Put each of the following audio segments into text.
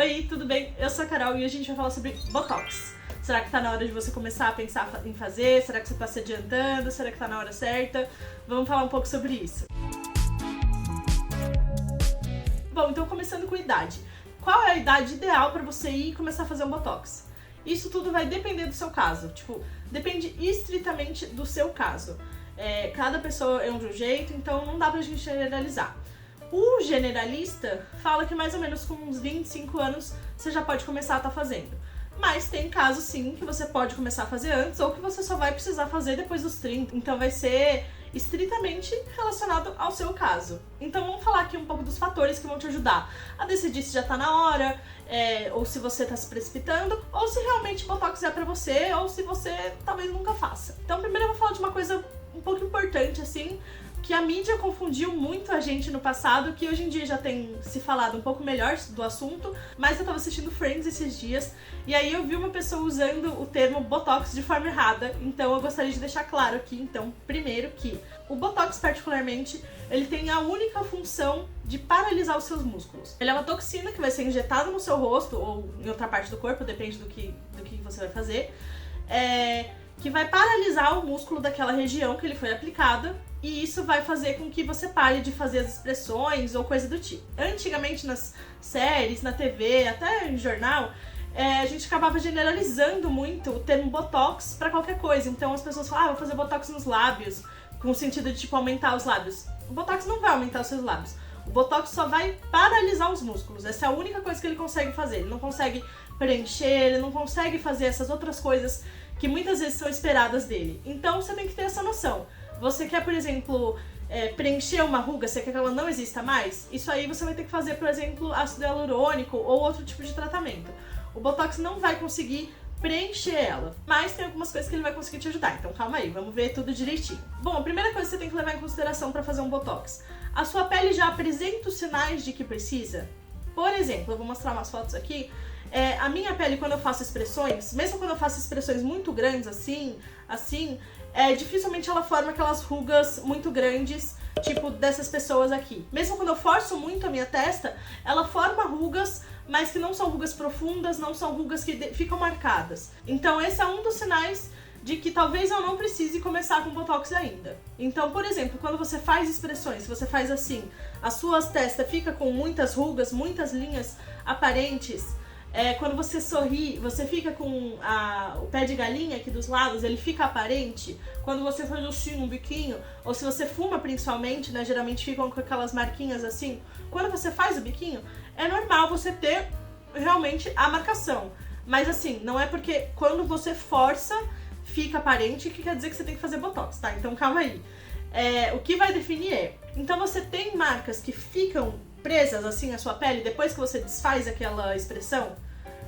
Oi, tudo bem? Eu sou a Carol e hoje a gente vai falar sobre Botox. Será que tá na hora de você começar a pensar em fazer? Será que você tá se adiantando? Será que tá na hora certa? Vamos falar um pouco sobre isso. Bom, então começando com idade. Qual é a idade ideal para você ir começar a fazer um Botox? Isso tudo vai depender do seu caso. Depende estritamente do seu caso. Cada pessoa é de um jeito, então não dá pra gente generalizar. O generalista fala que mais ou menos com uns 25 anos você já pode começar a estar fazendo. Mas tem casos sim que você pode começar a fazer antes ou que você só vai precisar fazer depois dos 30. Então vai ser estritamente relacionado ao seu caso. Então vamos falar aqui um pouco dos fatores que vão te ajudar a decidir se já tá na hora, ou se você tá se precipitando, ou se realmente Botox é pra você, ou se você talvez nunca faça. Então primeiro eu vou falar de uma coisa um pouco importante assim, que a mídia confundiu muito a gente no passado, que hoje em dia já tem se falado um pouco melhor do assunto, mas eu tava assistindo Friends esses dias, e aí eu vi uma pessoa usando o termo Botox de forma errada, então eu gostaria de deixar claro aqui, então, primeiro que o Botox particularmente, ele tem a única função de paralisar os seus músculos. Ele é uma toxina que vai ser injetada no seu rosto, ou em outra parte do corpo, depende do que você vai fazer, que vai paralisar o músculo daquela região que ele foi aplicada, e isso vai fazer com que você pare de fazer as expressões ou coisa do tipo. Antigamente nas séries, na TV, até em jornal, a gente acabava generalizando muito o termo Botox pra qualquer coisa. Então as pessoas falavam, vou fazer Botox nos lábios, com o sentido de aumentar os lábios. O Botox não vai aumentar os seus lábios. O Botox só vai paralisar os músculos. Essa é a única coisa que ele consegue fazer. Ele não consegue preencher, ele não consegue fazer essas outras coisas que muitas vezes são esperadas dele. Então você tem que ter essa noção. Você quer, por exemplo, preencher uma ruga, você quer que ela não exista mais? Isso aí você vai ter que fazer, por exemplo, ácido hialurônico ou outro tipo de tratamento. O Botox não vai conseguir preencher ela, mas tem algumas coisas que ele vai conseguir te ajudar. Então calma aí, vamos ver tudo direitinho. Bom, a primeira coisa que você tem que levar em consideração para fazer um Botox. A sua pele já apresenta os sinais de que precisa? Por exemplo, eu vou mostrar umas fotos aqui. A minha pele, quando eu faço expressões, mesmo quando eu faço expressões muito grandes assim, dificilmente ela forma aquelas rugas muito grandes, tipo dessas pessoas aqui. Mesmo quando eu forço muito a minha testa, ela forma rugas, mas que não são rugas profundas, não são rugas que ficam marcadas. Então esse é um dos sinais de que talvez eu não precise começar com Botox ainda. Então, por exemplo, quando você faz expressões, se você faz assim, a sua testa fica com muitas rugas, muitas linhas aparentes, quando você sorri, você fica com o pé de galinha aqui dos lados, ele fica aparente. Quando você faz assim, um biquinho, ou se você fuma principalmente, né, geralmente ficam com aquelas marquinhas assim. Quando você faz o biquinho, é normal você ter realmente a marcação. Mas assim, não é porque quando você força, fica aparente, que quer dizer que você tem que fazer Botox, tá? Então calma aí. O que vai definir então você tem marcas que ficam presas assim à sua pele depois que você desfaz aquela expressão?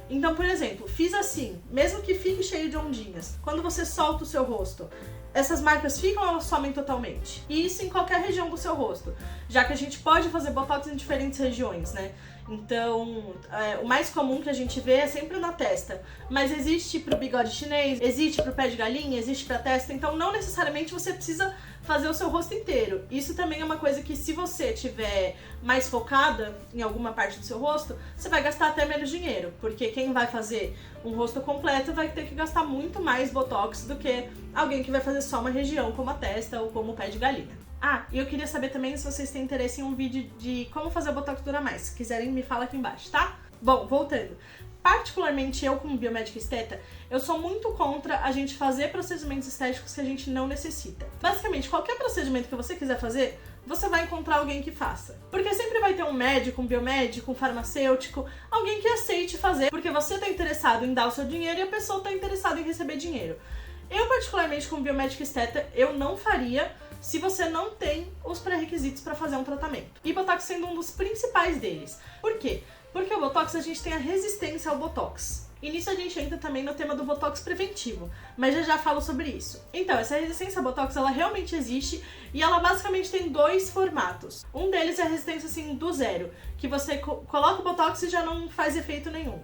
Então, por exemplo, fiz assim, mesmo que fique cheio de ondinhas, quando você solta o seu rosto, essas marcas ficam ou elas somem totalmente? E isso em qualquer região do seu rosto, já que a gente pode fazer Botox em diferentes regiões, né? Então, o mais comum que a gente vê é sempre na testa, mas existe pro bigode chinês, existe pro pé de galinha, existe pra testa, então não necessariamente você precisa fazer o seu rosto inteiro. Isso também é uma coisa que, se você tiver mais focada em alguma parte do seu rosto, você vai gastar até menos dinheiro, porque quem vai fazer um rosto completo vai ter que gastar muito mais Botox do que alguém que vai fazer só uma região, como a testa ou como o pé de galinha. E eu queria saber também se vocês têm interesse em um vídeo de como fazer o Botox durar mais. Se quiserem, me fala aqui embaixo, tá? Bom, voltando. Particularmente eu, como biomédica esteta, eu sou muito contra a gente fazer procedimentos estéticos que a gente não necessita. Basicamente, qualquer procedimento que você quiser fazer, você vai encontrar alguém que faça. Porque sempre vai ter um médico, um biomédico, um farmacêutico, alguém que aceite fazer, porque você tá interessado em dar o seu dinheiro e a pessoa tá interessada em receber dinheiro. Eu, particularmente, como biomédica esteta, eu não faria se você não tem os pré-requisitos para fazer um tratamento. E Botox sendo um dos principais deles. Por quê? Porque o Botox, a gente tem a resistência ao Botox. E nisso a gente entra também no tema do Botox preventivo, mas já falo sobre isso. Então, essa resistência ao Botox, ela realmente existe e ela basicamente tem dois formatos. Um deles é a resistência assim do zero, que você coloca o Botox e já não faz efeito nenhum.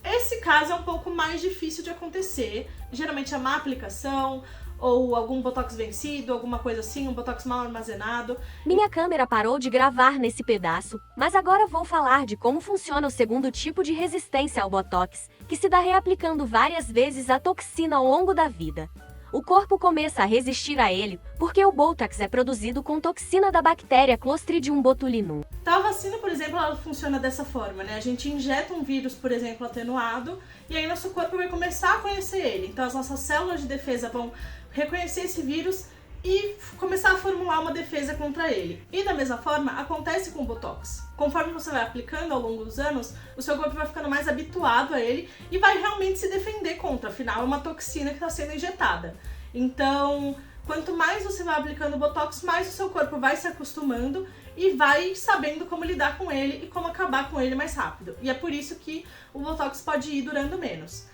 Esse caso é um pouco mais difícil de acontecer, geralmente é má aplicação, ou algum botox vencido, alguma coisa assim, um botox mal armazenado. Minha câmera parou de gravar nesse pedaço, mas agora vou falar de como funciona o segundo tipo de resistência ao botox, que se dá reaplicando várias vezes a toxina ao longo da vida. O corpo começa a resistir a ele, porque o Botox é produzido com toxina da bactéria Clostridium botulinum. Então a vacina, por exemplo, ela funciona dessa forma, né? A gente injeta um vírus, por exemplo, atenuado, e aí nosso corpo vai começar a conhecer ele. Então as nossas células de defesa vão reconhecer esse vírus e começar a formular uma defesa contra ele. E da mesma forma, acontece com o Botox. Conforme você vai aplicando ao longo dos anos, o seu corpo vai ficando mais habituado a ele e vai realmente se defender contra. Afinal, é uma toxina que está sendo injetada. Então, quanto mais você vai aplicando o Botox, mais o seu corpo vai se acostumando e vai sabendo como lidar com ele e como acabar com ele mais rápido. E é por isso que o Botox pode ir durando menos.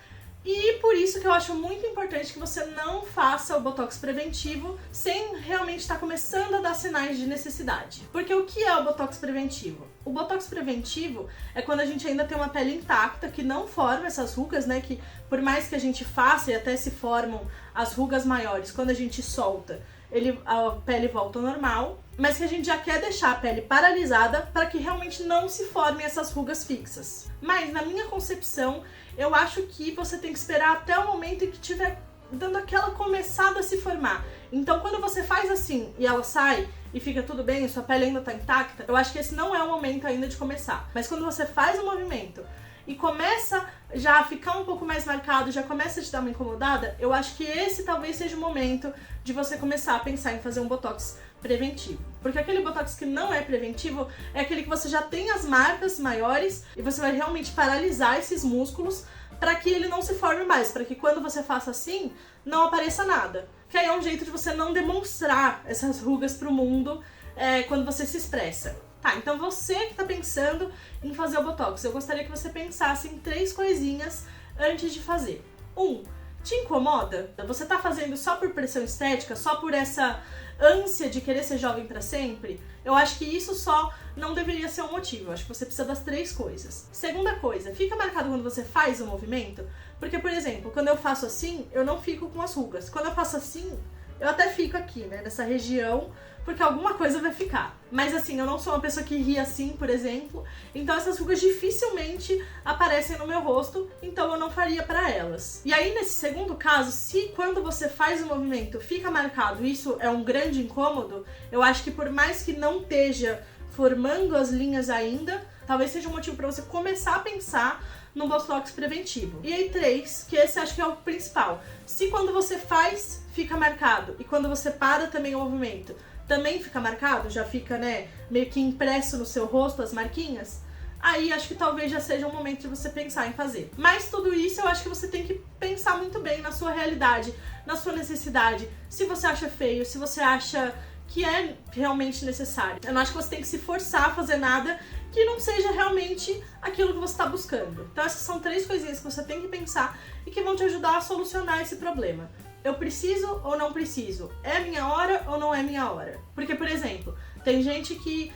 E por isso que eu acho muito importante que você não faça o Botox preventivo sem realmente estar começando a dar sinais de necessidade. Porque o que é o Botox preventivo? O Botox preventivo é quando a gente ainda tem uma pele intacta, que não forma essas rugas, né? Que por mais que a gente faça e até se formam as rugas maiores, quando a gente solta, a pele volta ao normal, mas que a gente já quer deixar a pele paralisada para que realmente não se formem essas rugas fixas. Mas na minha concepção, eu acho que você tem que esperar até o momento em que tiver dando aquela começada a se formar. Então quando você faz assim e ela sai e fica tudo bem, a sua pele ainda tá intacta, eu acho que esse não é o momento ainda de começar. Mas quando você faz o movimento e começa já a ficar um pouco mais marcado, já começa a te dar uma incomodada, eu acho que esse talvez seja o momento de você começar a pensar em fazer um Botox preventivo. Porque aquele Botox que não é preventivo é aquele que você já tem as marcas maiores e você vai realmente paralisar esses músculos para que ele não se forme mais, para que quando você faça assim, não apareça nada. Que aí é um jeito de você não demonstrar essas rugas pro mundo quando você se expressa. Tá, então você que tá pensando em fazer o Botox, eu gostaria que você pensasse em 3 coisinhas antes de fazer. 1. Te incomoda? Você tá fazendo só por pressão estética, só por essa ânsia de querer ser jovem pra sempre? Eu acho que isso só não deveria ser um motivo. Eu acho que você precisa das 3 coisas. Segunda coisa, fica marcado quando você faz o movimento, porque, por exemplo, quando eu faço assim, eu não fico com as rugas. Quando eu faço assim, eu até fico aqui, né, nessa região, porque alguma coisa vai ficar. Mas assim, eu não sou uma pessoa que ri assim, por exemplo, então essas rugas dificilmente aparecem no meu rosto, então eu não faria pra elas. E aí, nesse segundo caso, se quando você faz o movimento fica marcado, isso é um grande incômodo, eu acho que por mais que não esteja formando as linhas ainda, talvez seja um motivo pra você começar a pensar no Botox preventivo. E aí 3, que esse acho que é o principal. Se quando você faz, fica marcado, e quando você para também o movimento, também fica marcado, já fica, né, meio que impresso no seu rosto as marquinhas, aí acho que talvez já seja um momento de você pensar em fazer. Mas tudo isso eu acho que você tem que pensar muito bem na sua realidade, na sua necessidade, se você acha feio, se você acha que é realmente necessário. Eu não acho que você tem que se forçar a fazer nada que não seja realmente aquilo que você está buscando. Então essas são 3 coisinhas que você tem que pensar e que vão te ajudar a solucionar esse problema. Eu preciso ou não preciso? É minha hora ou não é minha hora? Porque, por exemplo, tem gente que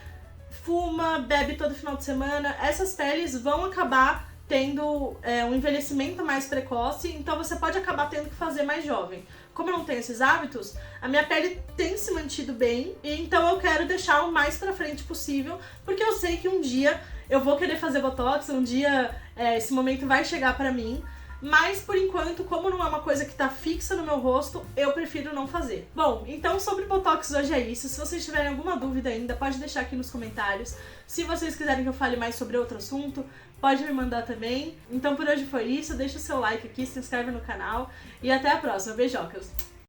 fuma, bebe todo final de semana, essas peles vão acabar tendo um envelhecimento mais precoce, então você pode acabar tendo que fazer mais jovem. Como eu não tenho esses hábitos, a minha pele tem se mantido bem, e então eu quero deixar o mais pra frente possível, porque eu sei que um dia eu vou querer fazer Botox, um dia esse momento vai chegar pra mim, mas por enquanto, como não é uma coisa que tá fixa no meu rosto, eu prefiro não fazer. Bom, então sobre Botox hoje é isso. Se vocês tiverem alguma dúvida ainda, pode deixar aqui nos comentários. Se vocês quiserem que eu fale mais sobre outro assunto, pode me mandar também. Então por hoje foi isso, deixa o seu like aqui, se inscreve no canal e até a próxima. Beijocas!